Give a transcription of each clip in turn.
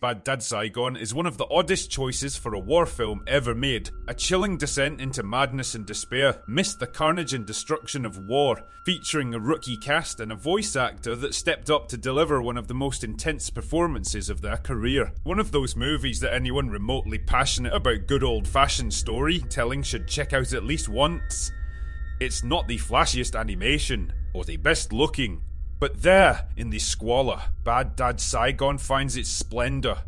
Bad Dad Saigon is one of the oddest choices for a war film ever made. A chilling descent into madness and despair, missed the carnage and destruction of war, featuring a rookie cast and a voice actor that stepped up to deliver one of the most intense performances of their career. One of those movies that anyone remotely passionate about good old-fashioned storytelling should check out at least once. It's not the flashiest animation, or the best looking, but there, in the squalor, Bad Dad Saigon finds its splendour.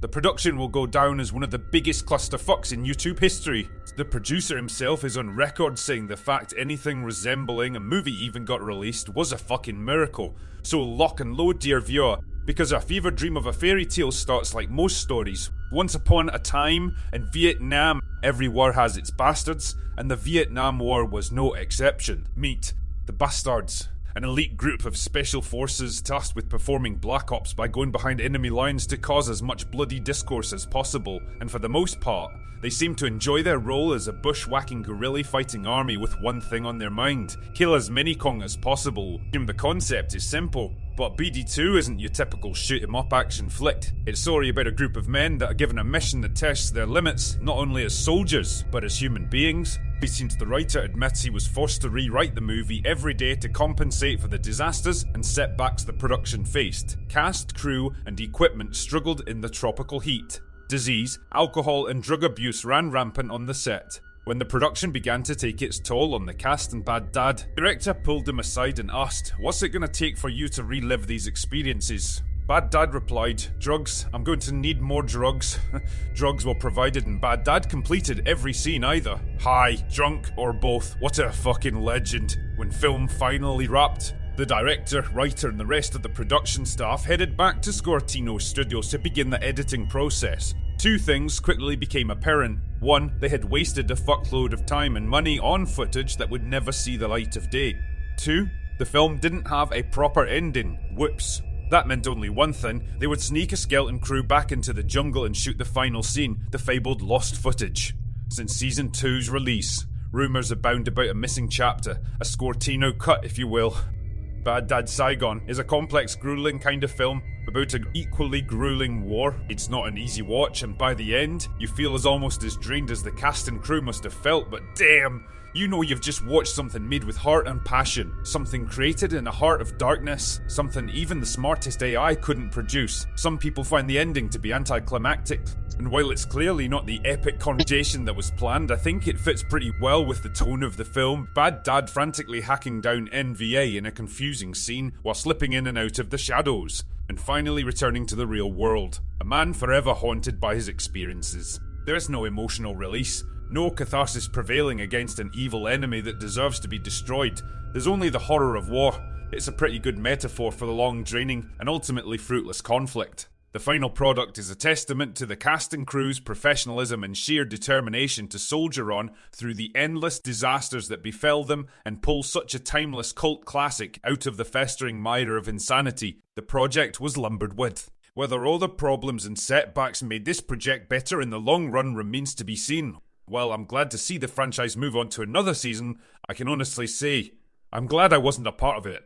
The production will go down as one of the biggest clusterfucks in YouTube history. The producer himself is on record saying the fact anything resembling a movie even got released was a fucking miracle. So lock and load, dear viewer, because our fever dream of a fairy tale starts like most stories. Once upon a time, in Vietnam, every war has its bastards, and the Vietnam War was no exception. Meet the Bastards. An elite group of special forces tasked with performing black ops by going behind enemy lines to cause as much bloody discourse as possible, and for the most part, they seem to enjoy their role as a bushwhacking guerrilla fighting army with one thing on their mind: kill as many Kong as possible. The concept is simple, but BD2 isn't your typical shoot-em-up action flick. It's a story about a group of men that are given a mission that tests their limits, not only as soldiers, but as human beings. Since the writer admits he was forced to rewrite the movie every day to compensate for the disasters and setbacks the production faced. Cast, crew, and equipment struggled in the tropical heat. Disease, alcohol, and drug abuse ran rampant on the set. When the production began to take its toll on the cast and Bad Dad, the director pulled him aside and asked, "What's it gonna take for you to relive these experiences?" Bad Dad replied, "Drugs. I'm going to need more drugs." Drugs were provided and Bad Dad completed every scene either high, drunk, or both. What a fucking legend. When film finally wrapped, the director, writer, and the rest of the production staff headed back to Sciortino studios to begin the editing process. Two things quickly became apparent. One, they had wasted a fuckload of time and money on footage that would never see the light of day. Two, the film didn't have a proper ending. Whoops. That meant only one thing: they would sneak a skeleton crew back into the jungle and shoot the final scene, the fabled lost footage. Since Season 2's release, rumours abound about a missing chapter, a Sciortino cut if you will. Bad Dad Saigon is a complex, grueling kind of film about an equally grueling war. It's not an easy watch, and by the end, you feel almost as drained as the cast and crew must have felt, but damn! You know you've just watched something made with heart and passion, something created in a heart of darkness, something even the smartest AI couldn't produce. Some people find the ending to be anticlimactic, and while it's clearly not the epic conversation that was planned, I think it fits pretty well with the tone of the film. Bad Dad frantically hacking down NVA in a confusing scene while slipping in and out of the shadows, and finally returning to the real world. A man forever haunted by his experiences. There is no emotional release. No catharsis prevailing against an evil enemy that deserves to be destroyed. There's only the horror of war. It's a pretty good metaphor for the long, draining, and ultimately fruitless conflict. The final product is a testament to the cast and crew's professionalism and sheer determination to soldier on through the endless disasters that befell them and pull such a timeless cult classic out of the festering mire of insanity the project was lumbered with. Whether all the problems and setbacks made this project better in the long run remains to be seen. While I'm glad to see the franchise move on to another season, I can honestly say, I'm glad I wasn't a part of it.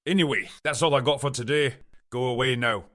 Anyway, that's all I got for today. Go away now.